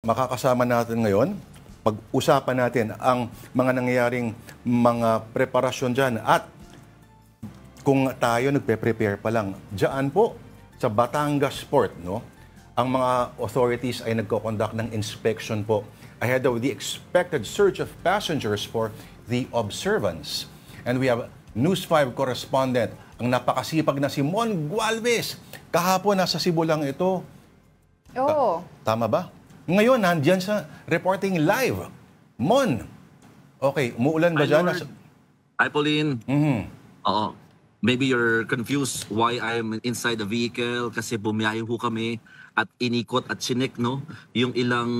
makakasama natin ngayon. Pag-usapan natin ang mga nangyayaring mga preparasyon dyan at kung tayo nagpe-prepare pa lang. Diyan po sa Batangas Port, no, ang mga authorities ay nagko-conduct ng inspection po ahead of the expected surge of passengers for the observance. And we have News 5 correspondent, ang napakasipag na si Mon Gualvez. Kahapon nasa Cebu lang ito. Oo. Tama ba? Ngayon, nandiyan sa reporting live. Mon, okay, umuulan ba dyan? Hi, Pauline. Oo. Maybe you're confused why I'm inside the vehicle kasi bumiyahe ho kami at inikot at sinek, no, yung ilang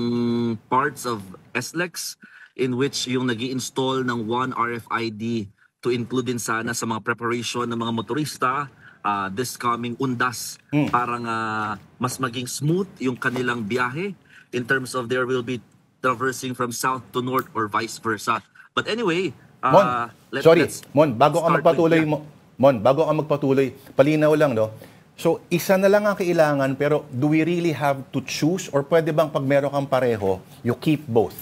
parts of SLEX in which yung nag-i-install ng one RFID to include din sana sa mga preparation ng mga motorista this coming Undas para nga mas maging smooth yung kanilang biyahe in terms of there will be traversing from south to north or vice versa. But anyway, Mon, Mon, bago ka magpatuloy, bago ka magpatuloy, palinaw lang, no? So, isa na lang ang kailangan, pero do we really have to choose? Or pwede bang pag meron kang pareho, you keep both?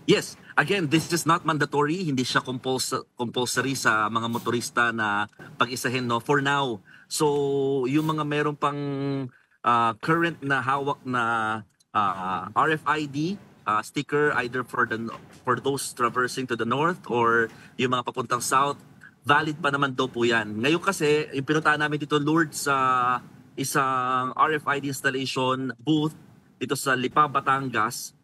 Yes. Again, this is not mandatory. Hindi siya compulsory sa mga motorista na pag-isahin, no? For now. So, yung mga meron pang current na hawak na RFID sticker either for those traversing to the north or yung mga papuntang south, valid pa naman daw po yan. Ngayon kasi, yung pinuntahan namin dito, Lourdes, sa isang RFID installation booth dito sa Lipa, Batangas,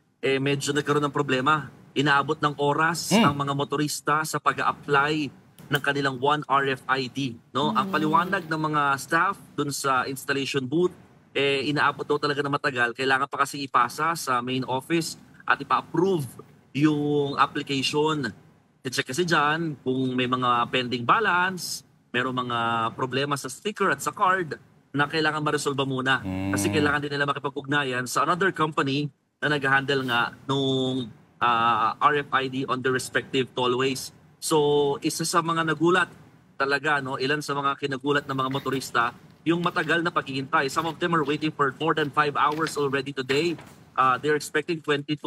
medyo nagkaroon ng problema. Inaabot ng oras ang mga motorista sa pag-a-apply ng kanilang one RFID. No? Ang paliwanag ng mga staff dun sa installation booth, inaabot daw talaga na matagal. Kailangan pa kasi ipasa sa main office at ipa-approve yung application. I-check kasi dyan kung may mga pending balance, mayroong mga problema sa sticker at sa card na kailangan ma-resolve muna. Kasi kailangan din nila makipag-ugnayan sa another company na nag-handle nga nung RFID on the respective tollways. So, isa sa mga nagulat talaga, no, ilan sa mga kinagulat ng mga motorista, yung matagal na paghihintay. Some of them are waiting for more than 5 hours already today. They're expecting 20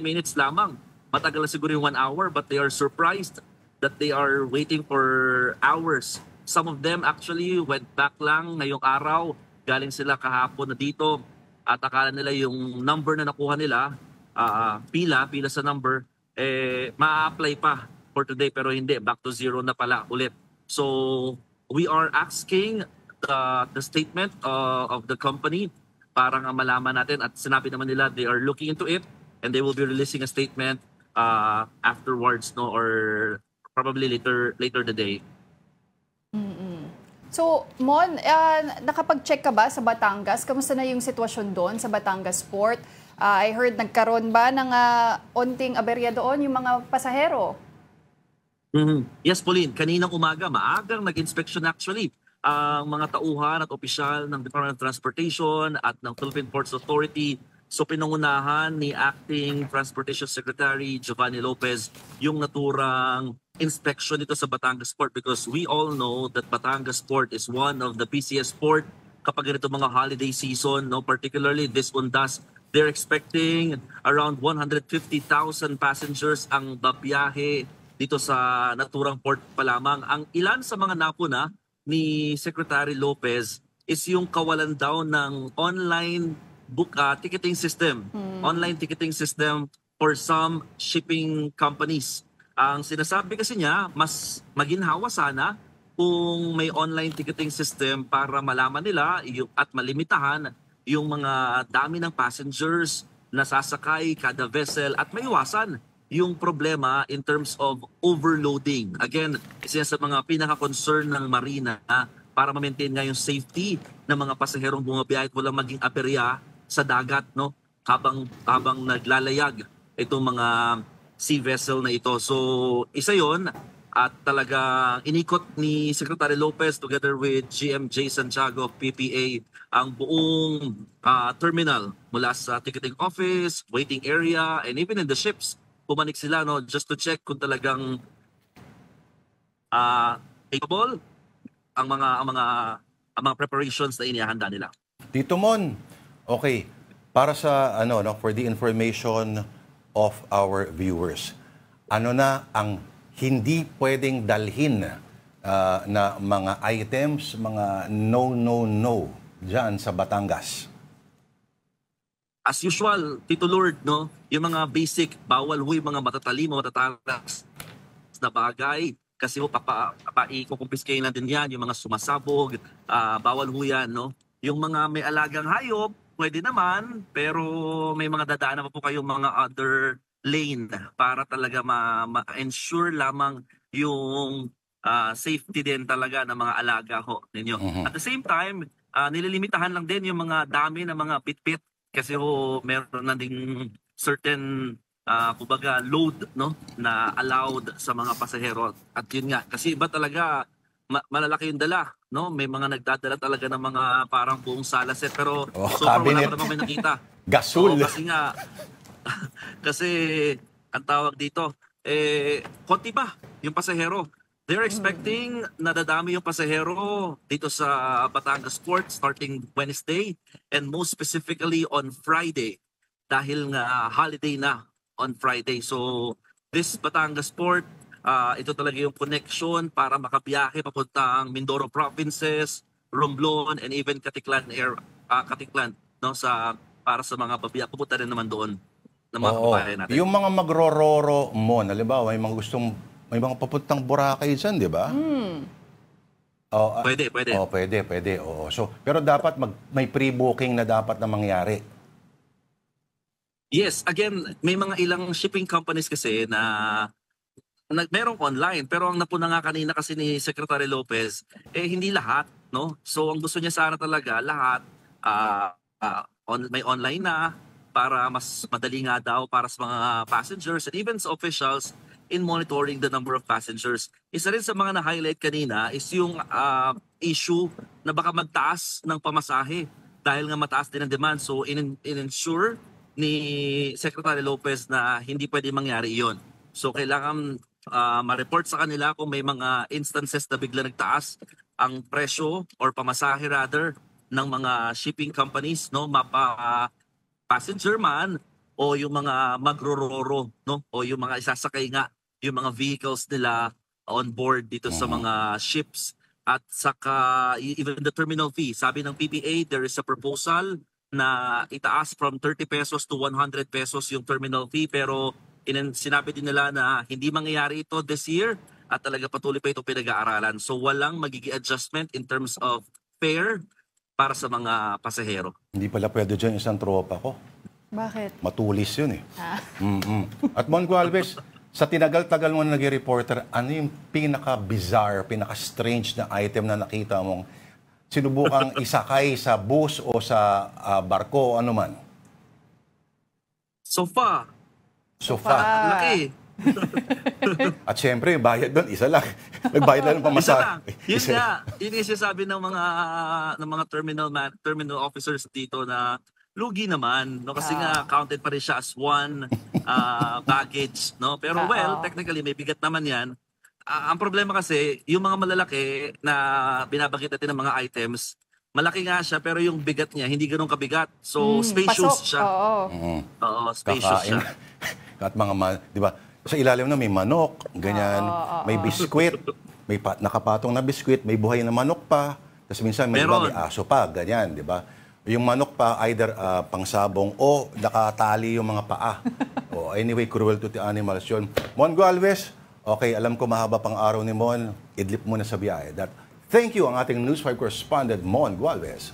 minutes lamang. Matagal na siguro yung 1 hour, but they are surprised that they are waiting for hours. Some of them actually went back lang ngayong araw. Galing sila kahapon na dito at akala nila yung number na nakuha nila, pila sa number, ma-apply pa for today pero hindi, back to zero na pala ulit. So we are asking the statement of the company para nga malaman natin at sinabi naman nila they are looking into it and they will be releasing a statement afterwards, no, or probably later today. So, Mon, nakapag-check ka ba sa Batangas? Kamusta na yung sitwasyon doon sa Batangas Port? I heard nagkaroon ba ng onting aberya doon yung mga pasahero? Yes, Pauline. Kaninang umaga, maagang nag-inspection actually ang mga tauhan at opisyal ng Department of Transportation at ng Philippine Ports Authority. So pinangunahan ni Acting Transportation Secretary Giovanni Lopez yung naturang inspection dito sa Batangas Port because we all know that Batangas Port is one of the busiest port kapag ganito mga holiday season, no, particularly this Undas. They're expecting around 150,000 passengers ang babiyahe dito sa naturang port pa lamang. Ang ilan sa mga napuna ni Secretary Lopez is yung kawalan daw ng online ticketing system. Online ticketing system for some shipping companies. Ang sinasabi kasi niya, mas maginhawa sana kung may online ticketing system para malaman nila at malimitahan yung mga dami ng passengers na sasakay kada vessel at maiwasan yung problema in terms of overloading. Again, isa sa mga pinaka-concern ng Marina para ma-maintain nga yung safety ng mga pasaherong bumabiyahe at walang maging aperya sa dagat, no, habang naglalayag itong mga sea vessel na ito. So, isa yon at talaga inikot ni Secretary Lopez together with GMJ Santiago PPA ang buong terminal mula sa ticketing office, waiting area, and even in the ships. Pumanik sila, no, just to check kung talagang capable ang mga preparations na inihahanda nila. Tito Mon, okay, para sa for the information of our viewers, ano na ang hindi pwedeng dalhin na mga items, mga no diyan sa Batangas? As usual, Tito Lord, no, yung mga basic, bawal ho yung mga matatalino, matatalas na bagay. Kasi ho, ikukumpiskayin na din yan, yung mga sumasabog, bawal ho yan, no. Yung mga may alagang hayop, pwede naman, pero may mga dadaan naman po kayong mga other lane para talaga ma-ensure lamang yung safety din talaga ng mga alaga ho ninyo. At the same time, nililimitahan lang din yung mga dami ng mga pitpit kasi ho meron na ding certain kumbaga load, no, na allowed sa mga pasahero. At yun nga, kasi iba talaga malalaki yung dala, no? May mga nagdadala talaga ng mga parang buong salaset, pero so far wala pa naman may nakita. Gasul. Kasi nga kasi ang tawag dito, konti pa yung pasahero. They're expecting na dadami yung pasahero dito sa Batangas Port starting Wednesday and most specifically on Friday dahil nga holiday na on Friday. So this Batangas Port, ito talaga yung connection para makabiyahe papuntang Mindoro provinces, Romblon and even Katiklan Katiklan, no, para sa mga babiyahe pupunta rin naman doon ng mga kabayan natin. Yung mga magrororo mo, halimbawa, may mga papuntang Boracay dyan, di ba? Pwede. Pwede. Oo. So, pero dapat may pre-booking na dapat na mangyari. Yes, again, may mga ilang shipping companies kasi na merong online, pero ang napuna nga kanina kasi ni Secretary Lopez, hindi lahat, no? So ang gusto niya sana talaga lahat may online na para mas madali nga daw para sa mga passengers and even sa officials in monitoring the number of passengers. Isa rin sa mga na-highlight kanina is yung issue na baka magtaas ng pamasahe dahil nga mataas din ang demand. So in-ensure ni Secretary Lopez na hindi pwede mangyari iyon. So kailangan ma-report sa kanila kung may mga instances na bigla nagtaas ang presyo or pamasahe rather ng mga shipping companies, no, passenger man o yung mga magrororo, no, o yung mga isasakay nga yung mga vehicles nila on board dito sa mga ships at saka even the terminal fee. Sabi ng PPA, there is a proposal na itaas from 30 pesos to 100 pesos yung terminal fee, pero sinabi din nila na hindi mangyayari ito this year at talaga patuloy pa ito pinag-aaralan. So walang magiging adjustment in terms of fare para sa mga pasahero. Hindi pala pwede dyan isang tropa ko. Bakit? Matulis yun eh. At Mon Gualvez, sa tinagal-tagal mo na naging reporter, ano yung pinaka-bizarre, pinaka-strange na item na nakita mong sinubukang isakay sa bus o sa barko o ano man? Sofa. Laki. At syempre, yung bayad doon, isa lang. Nagbayad lang ng pamasahe. Yun nga, yun yung sinasabi ng mga terminal officers dito na lugi naman, no, kasi nga counted pa rin siya as one baggage, no. Pero technically may bigat naman 'yan. Ang problema kasi, yung mga malalaki na binabanggit natin ng mga items, malaki nga siya pero yung bigat niya hindi ganoon kabigat. So spacious siya. Oo, spacious siya. At mga di ba? Sa ilalim na may manok, ganyan, may biskwit, may nakapatong na biskwit, may buhay na manok pa. Tapos minsan may aso pa, ganyan, di ba? Yung manok pa, either pangsabong o nakatali yung mga paa. Anyway, cruel to the animals yun. Mon Gualvez, okay, alam ko mahaba pang araw ni Mon, idlip mo na sa biyahe. Thank you ang ating News 5 correspondent, Mon Gualvez.